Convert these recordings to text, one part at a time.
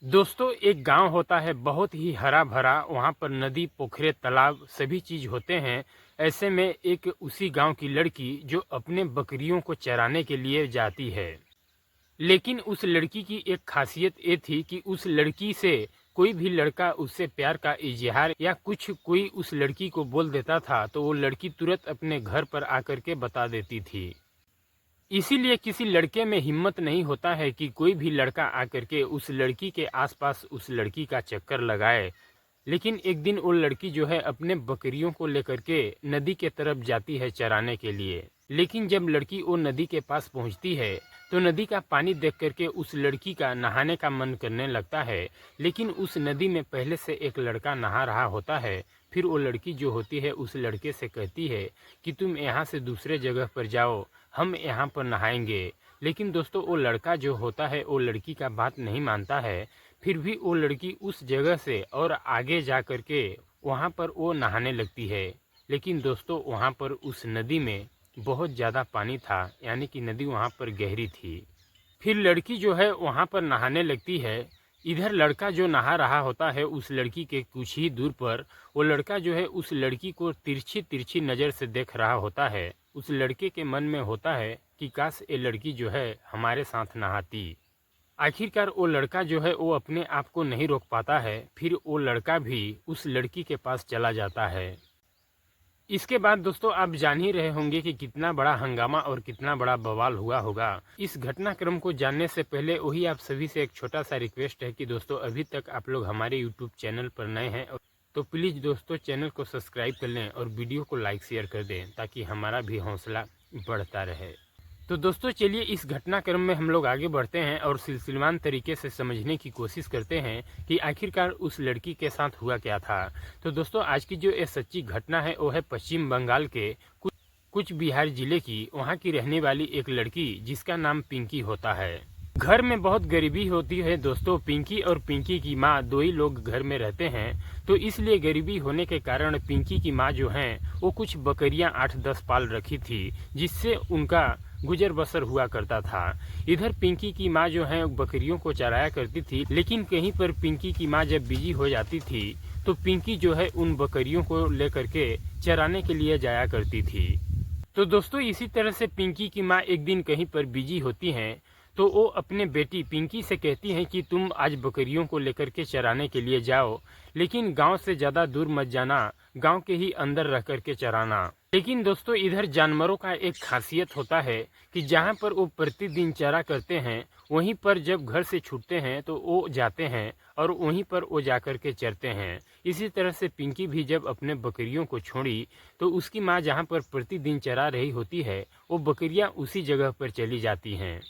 दोस्तों, एक गांव होता है बहुत ही हरा भरा। वहां पर नदी, पोखरे, तालाब सभी चीज होते हैं। ऐसे में एक उसी गांव की लड़की जो अपने बकरियों को चराने के लिए जाती है। लेकिन उस लड़की की एक खासियत ये थी कि उस लड़की से कोई भी लड़का उससे प्यार का इजहार या कुछ कोई उस लड़की को बोल देता था तो वो लड़की तुरंत अपने घर पर आकर के बता देती थी। इसीलिए किसी लड़के में हिम्मत नहीं होता है कि कोई भी लड़का आकर के उस लड़की के आसपास उस लड़की का चक्कर लगाए। लेकिन एक दिन वो लड़की जो है अपने बकरियों को लेकर के नदी के तरफ जाती है चराने के लिए। लेकिन जब लड़की वो नदी के पास पहुंचती है तो नदी का पानी देख करके उस लड़की का नहाने का मन करने लगता है। लेकिन उस नदी में पहले से एक लड़का नहा रहा होता है। फिर वो लड़की जो होती है उस लड़के से कहती है कि तुम यहाँ से दूसरे जगह पर जाओ, हम यहाँ पर नहाएंगे। लेकिन दोस्तों, वो लड़का जो होता है वो लड़की का बात नहीं मानता है। फिर भी वो लड़की उस जगह से और आगे जा कर के वहाँ पर वो नहाने लगती है। लेकिन दोस्तों, वहाँ पर उस नदी में बहुत ज़्यादा पानी था, यानी कि नदी वहाँ पर गहरी थी। फिर लड़की जो है वहाँ पर नहाने लगती है। इधर लड़का जो नहा रहा होता है उस लड़की के कुछ ही दूर पर वो लड़का जो है उस लड़की को तिरछी तिरछी नज़र से देख रहा होता है। उस लड़के के मन में होता है कि काश ये लड़की जो है हमारे साथ नहाती। आखिरकार वो लड़का जो है वो अपने आप को नहीं रोक पाता है। फिर वो लड़का भी उस लड़की के पास चला जाता है। इसके बाद दोस्तों, आप जान ही रहे होंगे कि कितना बड़ा हंगामा और कितना बड़ा बवाल हुआ होगा। इस घटनाक्रम को जानने से पहले वही आप सभी से एक छोटा सा रिक्वेस्ट है कि दोस्तों, अभी तक आप लोग हमारे यूट्यूब चैनल पर नए हैं तो प्लीज़ दोस्तों चैनल को सब्सक्राइब कर लें और वीडियो को लाइक शेयर कर दें ताकि हमारा भी हौसला बढ़ता रहे। तो दोस्तों, चलिए इस घटनाक्रम में हम लोग आगे बढ़ते हैं और सिलसिलेवार तरीके से समझने की कोशिश करते हैं कि आखिरकार उस लड़की के साथ हुआ क्या था। तो दोस्तों, आज की जो ये सच्ची घटना है वो है पश्चिम बंगाल के कुछ बिहार जिले की। वहाँ की रहने वाली एक लड़की जिसका नाम पिंकी होता है। घर में बहुत गरीबी होती है दोस्तों। पिंकी और पिंकी की माँ दो ही लोग घर में रहते हैं। तो इसलिए गरीबी होने के कारण पिंकी की माँ जो हैं वो कुछ बकरियां 8-10 पाल रखी थी, जिससे उनका गुजर बसर हुआ करता था। इधर पिंकी की माँ जो है बकरियों को चराया करती थी। लेकिन कहीं पर पिंकी की माँ जब बिजी हो जाती थी तो पिंकी जो है उन बकरियों को लेकर के चराने के लिए जाया करती थी। तो दोस्तों, इसी तरह से पिंकी की माँ एक दिन कहीं पर बिजी होती हैं तो वो अपने बेटी पिंकी से कहती हैं कि तुम आज बकरियों को लेकर के चराने के लिए जाओ, लेकिन गांव से ज़्यादा दूर मत जाना, गांव के ही अंदर रह कर के चराना। लेकिन दोस्तों, इधर जानवरों का एक खासियत होता है कि जहां पर वो प्रतिदिन चरा करते हैं वहीं पर जब घर से छूटते हैं तो वो जाते हैं और वहीं पर वो जाकर के चरते हैं। इसी तरह से पिंकी भी जब अपने बकरियों को छोड़ी तो उसकी माँ जहाँ पर प्रतिदिन चरा रही होती है वो बकरियाँ उसी जगह पर चली जाती हैं।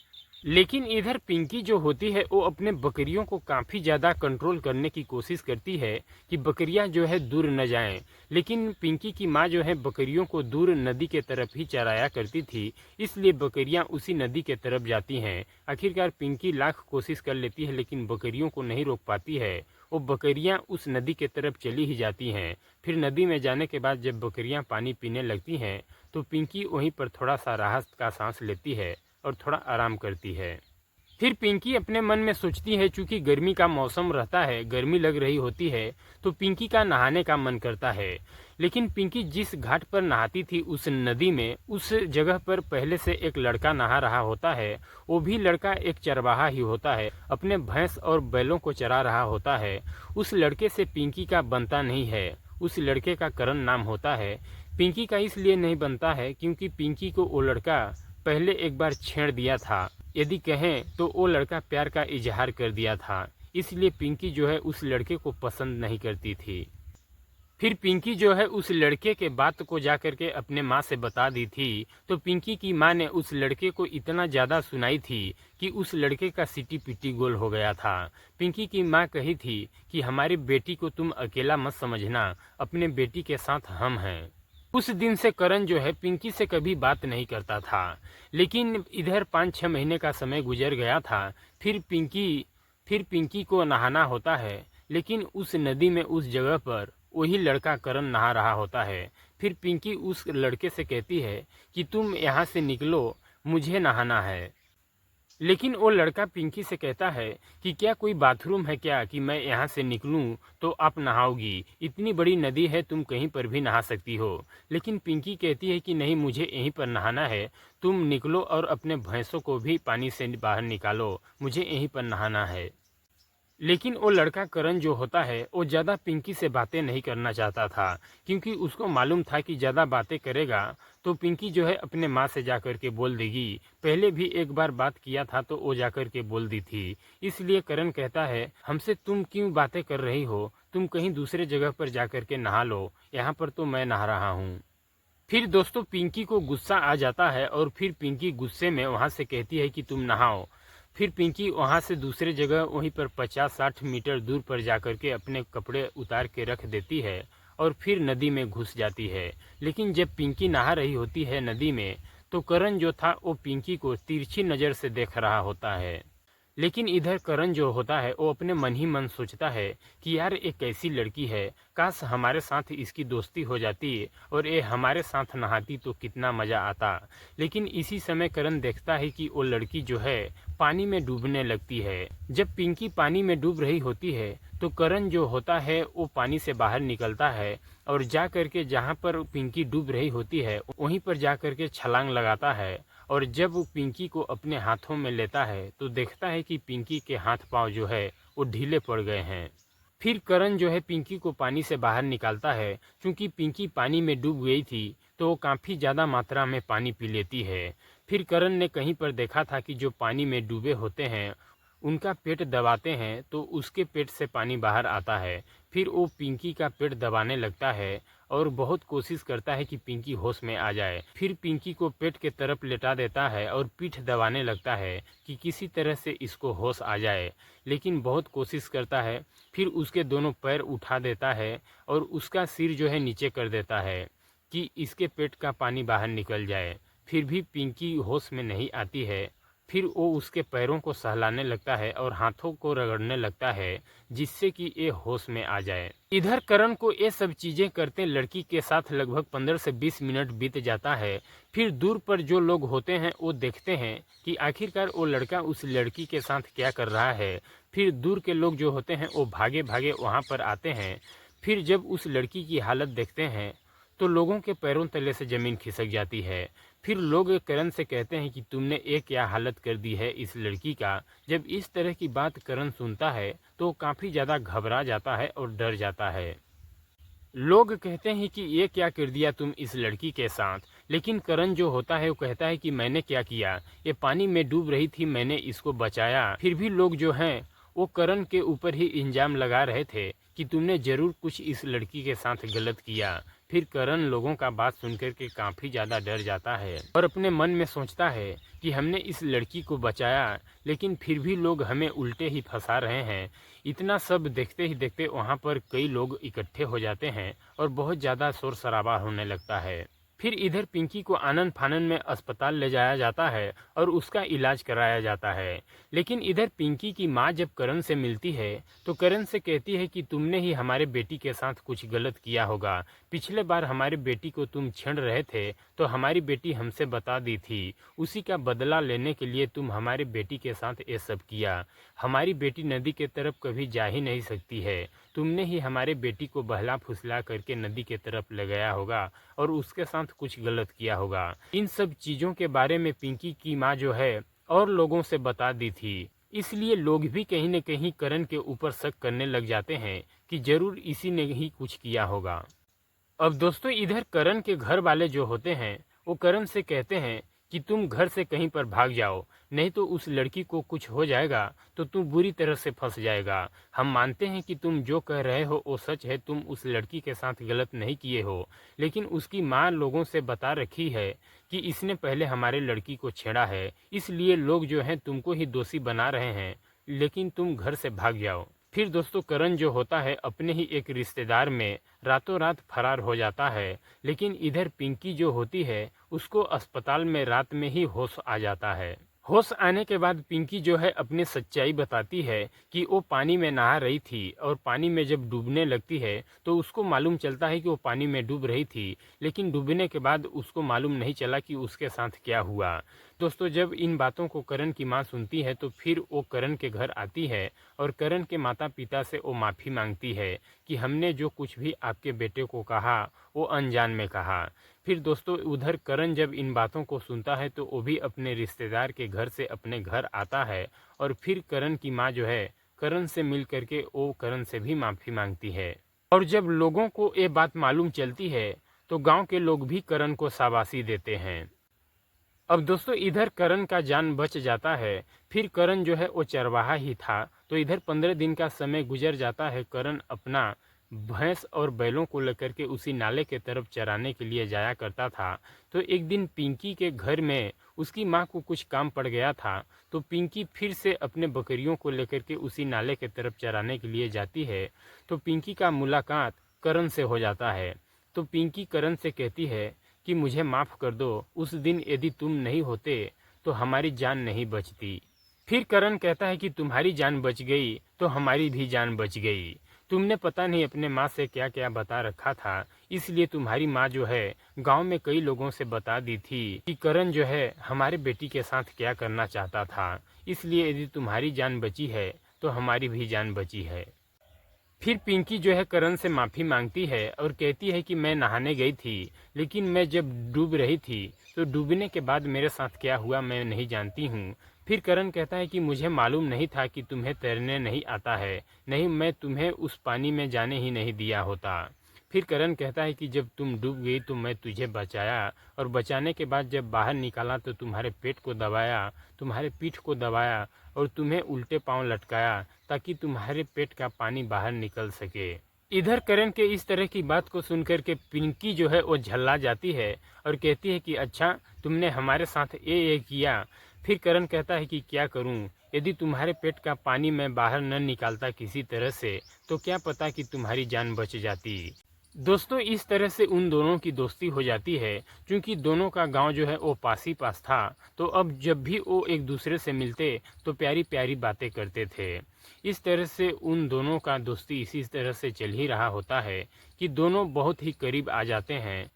लेकिन इधर पिंकी जो होती है वो अपने बकरियों को काफ़ी ज़्यादा कंट्रोल करने की कोशिश करती है कि बकरियां जो है दूर न जाएं। लेकिन पिंकी की माँ जो है बकरियों को दूर नदी के तरफ ही चराया करती थी, इसलिए बकरियां उसी नदी के तरफ जाती हैं। आखिरकार पिंकी लाख कोशिश कर लेती है लेकिन बकरियों को नहीं रोक पाती है। वो बकरियां उस नदी के तरफ चली ही जाती हैं। फिर नदी में जाने के बाद जब बकरियां पानी पीने लगती हैं तो पिंकी वहीं पर थोड़ा सा राहत का सांस लेती है और थोड़ा आराम करती है। फिर पिंकी अपने मन में सोचती है, चूंकि गर्मी का मौसम रहता है, गर्मी लग रही होती है, तो पिंकी का नहाने का मन करता है। लेकिन पिंकी जिस घाट पर नहाती थी उस नदी में, उस जगह पर पहले से एक लड़का नहा रहा होता है। वो भी लड़का एक चरवाहा ही होता है, अपने भैंस और बैलों को चरा रहा होता है। उस लड़के से पिंकी का बनता नहीं है। उस लड़के का करण नाम होता है। पिंकी का इसलिए नहीं बनता है क्योंकि पिंकी को वो लड़का पहले एक बार छेड़ दिया था, यदि कहें तो वो लड़का प्यार का इजहार कर दिया था। इसलिए पिंकी जो है उस लड़के को पसंद नहीं करती थी। फिर पिंकी जो है उस लड़के के बात को जा करके अपने माँ से बता दी थी। तो पिंकी की माँ ने उस लड़के को इतना ज़्यादा सुनाई थी कि उस लड़के का सिटी पिटी गोल हो गया था। पिंकी की माँ कही थी कि हमारी बेटी को तुम अकेला मत समझना, अपने बेटी के साथ हम हैं। उस दिन से करण जो है पिंकी से कभी बात नहीं करता था। लेकिन इधर 5-6 महीने का समय गुजर गया था। फिर पिंकी को नहाना होता है। लेकिन उस नदी में उस जगह पर वही लड़का करण नहा रहा होता है। फिर पिंकी उस लड़के से कहती है कि तुम यहाँ से निकलो, मुझे नहाना है। लेकिन वो लड़का पिंकी से कहता है कि क्या कोई बाथरूम है क्या कि मैं यहाँ से निकलूँ तो आप नहाओगी, इतनी बड़ी नदी है, तुम कहीं पर भी नहा सकती हो। लेकिन पिंकी कहती है कि नहीं, मुझे यहीं पर नहाना है, तुम निकलो और अपने भैंसों को भी पानी से बाहर निकालो, मुझे यहीं पर नहाना है। लेकिन वो लड़का करण जो होता है वो ज़्यादा पिंकी से बातें नहीं करना चाहता था, क्योंकि उसको मालूम था कि ज़्यादा बातें करेगा तो पिंकी जो है अपने माँ से जाकर के बोल देगी। पहले भी एक बार बात किया था तो वो जाकर के बोल दी थी। इसलिए करण कहता है, हमसे तुम क्यों बातें कर रही हो, तुम कहीं दूसरे जगह पर जाकर के नहा लो, यहाँ पर तो मैं नहा रहा हूँ। फिर दोस्तों पिंकी को गुस्सा आ जाता है और फिर पिंकी गुस्से में वहाँ से कहती है कि तुम नहाओ। फिर पिंकी वहाँ से दूसरे जगह वहीं पर 50-60 मीटर दूर पर जाकर के अपने कपड़े उतार के रख देती है और फिर नदी में घुस जाती है। लेकिन जब पिंकी नहा रही होती है नदी में, तो करण जो था वो पिंकी को तिरछी नज़र से देख रहा होता है। लेकिन इधर करण जो होता है वो अपने मन ही मन सोचता है कि यार एक कैसी लड़की है, काश हमारे साथ इसकी दोस्ती हो जाती और ये हमारे साथ नहाती तो कितना मज़ा आता। लेकिन इसी समय करण देखता है कि वो लड़की जो है पानी में डूबने लगती है। जब पिंकी पानी में डूब रही होती है तो करण जो होता है वो पानी से बाहर निकलता है और जा कर के जहाँ पर पिंकी डूब रही होती है वहीं पर जा कर के छलांग लगाता है। और जब वो पिंकी को अपने हाथों में लेता है तो देखता है कि पिंकी के हाथ पांव जो है वो ढीले पड़ गए हैं। फिर करण जो है पिंकी को पानी से बाहर निकालता है। क्योंकि पिंकी पानी में डूब गई थी तो वो काफ़ी ज़्यादा मात्रा में पानी पी लेती है। फिर करण ने कहीं पर देखा था कि जो पानी में डूबे होते हैं उनका पेट दबाते हैं तो उसके पेट से पानी बाहर आता है। फिर वो पिंकी का पेट दबाने लगता है और बहुत कोशिश करता है कि पिंकी होश में आ जाए। फिर पिंकी को पेट के तरफ लेटा देता है और पीठ दबाने लगता है कि किसी तरह से इसको होश आ जाए। लेकिन बहुत कोशिश करता है। फिर उसके दोनों पैर उठा देता है और उसका सिर जो है नीचे कर देता है कि इसके पेट का पानी बाहर निकल जाए। फिर भी पिंकी होश में नहीं आती है। फिर वो उसके पैरों को सहलाने लगता है और हाथों को रगड़ने लगता है जिससे कि ये होश में आ जाए। इधर करण को ये सब चीज़ें करते लड़की के साथ लगभग 15 से 20 मिनट बीत जाता है। फिर दूर पर जो लोग होते हैं वो देखते हैं कि आखिरकार वो लड़का उस लड़की के साथ क्या कर रहा है। फिर दूर के लोग जो होते हैं वो भागे भागे वहाँ पर आते हैं। फिर जब उस लड़की की हालत देखते हैं तो लोगों के पैरों तले से ज़मीन खिसक जाती है। फिर लोग करण से कहते हैं कि तुमने एक क्या हालत कर दी है इस लड़की का। जब इस तरह की बात करण सुनता है तो काफ़ी ज़्यादा घबरा जाता है और डर जाता है। लोग कहते हैं कि ये क्या कर दिया तुम इस लड़की के साथ। लेकिन करण जो होता है वो कहता है कि मैंने क्या किया, ये पानी में डूब रही थी, मैंने इसको बचाया। फिर भी लोग जो हैं वो करण के ऊपर ही इल्ज़ाम लगा रहे थे कि तुमने ज़रूर कुछ इस लड़की के साथ गलत किया। फिर करण लोगों का बात सुनकर के काफ़ी ज़्यादा डर जाता है और अपने मन में सोचता है कि हमने इस लड़की को बचाया लेकिन फिर भी लोग हमें उल्टे ही फंसा रहे हैं। इतना सब देखते ही देखते वहाँ पर कई लोग इकट्ठे हो जाते हैं और बहुत ज़्यादा शोर शराबा होने लगता है। फिर इधर पिंकी को आनन फानन में अस्पताल ले जाया जाता है और उसका इलाज कराया जाता है। लेकिन इधर पिंकी की माँ जब करण से मिलती है तो करण से कहती है कि तुमने ही हमारे बेटी के साथ कुछ गलत किया होगा। पिछले बार हमारी बेटी को तुम छेड़ रहे थे तो हमारी बेटी हमसे बता दी थी, उसी का बदला लेने के लिए तुम हमारी बेटी के साथ ये सब किया। हमारी बेटी नदी के तरफ कभी जा ही नहीं सकती है, तुमने ही हमारे बेटी को बहला फुसला करके नदी के तरफ ले गया होगा और उसके साथ कुछ गलत किया होगा। इन सब चीज़ों के बारे में पिंकी की माँ जो है और लोगों से बता दी थी। इसलिए लोग भी कहीं न कहीं करण के ऊपर शक करने लग जाते हैं कि जरूर इसी ने ही कुछ किया होगा। अब दोस्तों इधर करण के घर वाले जो होते हैं वो करण से कहते हैं कि तुम घर से कहीं पर भाग जाओ, नहीं तो उस लड़की को कुछ हो जाएगा तो तुम बुरी तरह से फंस जाएगा। हम मानते हैं कि तुम जो कह रहे हो वो सच है, तुम उस लड़की के साथ गलत नहीं किए हो। लेकिन उसकी माँ लोगों से बता रखी है कि इसने पहले हमारे लड़की को छेड़ा है, इसलिए लोग जो हैं तुमको ही दोषी बना रहे हैं, लेकिन तुम घर से भाग जाओ। फिर दोस्तों करण जो होता है अपने ही एक रिश्तेदार में रातों रात फरार हो जाता है। लेकिन इधर पिंकी जो होती है उसको अस्पताल में रात में ही होश आ जाता है। होश आने के बाद पिंकी जो है अपनी सच्चाई बताती है कि वो पानी में नहा रही थी और पानी में जब डूबने लगती है तो उसको मालूम चलता है कि वो पानी में डूब रही थी, लेकिन डूबने के बाद उसको मालूम नहीं चला कि उसके साथ क्या हुआ। दोस्तों, जब इन बातों को करण की माँ सुनती है तो फिर वो करण के घर आती है और करण के माता पिता से वो माफ़ी मांगती है कि हमने जो कुछ भी आपके बेटे को कहा वो अनजान में कहा। फिर दोस्तों, उधर करण जब इन बातों को सुनता है तो वो भी अपने रिश्तेदार के घर से अपने घर आता है और फिर करण की माँ जो है करण से मिल करके वो करण से भी माफ़ी मांगती है। और जब लोगों को ये बात मालूम चलती है तो गांव के लोग भी करण को शाबाशी देते हैं। अब दोस्तों, इधर करण का जान बच जाता है। फिर करण जो है वो चरवाहा ही था, तो इधर 15 दिन का समय गुजर जाता है। करण अपना भैंस और बैलों को लेकर के उसी नाले के तरफ चराने के लिए जाया करता था। तो एक दिन पिंकी के घर में उसकी माँ को कुछ काम पड़ गया था, तो पिंकी फिर से अपने बकरियों को लेकर के उसी नाले के तरफ चराने के लिए जाती है। तो पिंकी का मुलाकात करण से हो जाता है। तो पिंकी करण से कहती है कि मुझे माफ़ कर दो, उस दिन यदि तुम नहीं होते तो हमारी जान नहीं बचती। फिर करण कहता है कि तुम्हारी जान बच गई तो हमारी भी जान बच गई। तुमने पता नहीं अपने माँ से क्या क्या बता रखा था, इसलिए तुम्हारी माँ जो है गांव में कई लोगों से बता दी थी कि करण जो है हमारे बेटी के साथ क्या करना चाहता था। इसलिए यदि तुम्हारी जान बची है तो हमारी भी जान बची है। फिर पिंकी जो है करण से माफ़ी मांगती है और कहती है कि मैं नहाने गई थी, लेकिन मैं जब डूब रही थी तो डूबने के बाद मेरे साथ क्या हुआ मैं नहीं जानती हूँ। फिर करण कहता है कि मुझे मालूम नहीं था कि तुम्हें तैरने नहीं आता है, नहीं मैं तुम्हें उस पानी में जाने ही नहीं दिया होता। फिर करण कहता है कि जब तुम डूब गई तो मैं तुझे बचाया, और बचाने के बाद जब बाहर निकाला तो तुम्हारे पेट को दबाया, तुम्हारे पीठ को दबाया और तुम्हें उल्टे पांव लटकाया ताकि तुम्हारे पेट का पानी बाहर निकल सके। इधर करण के इस तरह की बात को सुनकर के पिंकी जो है वो झल्ला जाती है और कहती है कि अच्छा, तुमने हमारे साथ ये किया। फिर करण कहता है कि क्या करूं, यदि तुम्हारे पेट का पानी मैं बाहर न निकालता किसी तरह से तो क्या पता कि तुम्हारी जान बच जाती। दोस्तों, इस तरह से उन दोनों की दोस्ती हो जाती है, क्योंकि दोनों का गांव जो है वो पास ही पास था। तो अब जब भी वो एक दूसरे से मिलते तो प्यारी प्यारी बातें करते थे। इस तरह से उन दोनों का दोस्ती इसी तरह से चल ही रहा होता है कि दोनों बहुत ही करीब आ जाते हैं।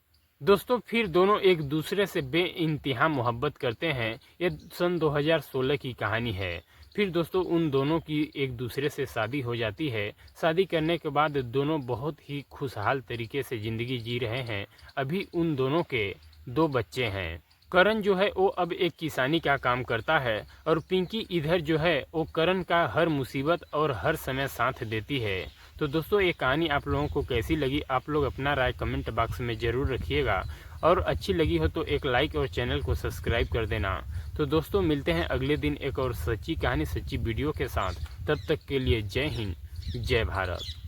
दोस्तों, फिर दोनों एक दूसरे से बेइंतहा मोहब्बत करते हैं। ये सन 2016 की कहानी है। फिर दोस्तों, उन दोनों की एक दूसरे से शादी हो जाती है। शादी करने के बाद दोनों बहुत ही खुशहाल तरीके से ज़िंदगी जी रहे हैं। अभी उन दोनों के 2 बच्चे हैं। करण जो है वो अब एक किसानी का काम करता है और पिंकी इधर जो है वो करण का हर मुसीबत और हर समय साथ देती है। तो दोस्तों, ये कहानी आप लोगों को कैसी लगी, आप लोग अपना राय कमेंट बॉक्स में ज़रूर रखिएगा, और अच्छी लगी हो तो एक लाइक और चैनल को सब्सक्राइब कर देना। तो दोस्तों, मिलते हैं अगले दिन एक और सच्ची कहानी सच्ची वीडियो के साथ। तब तक के लिए जय हिंद, जय भारत।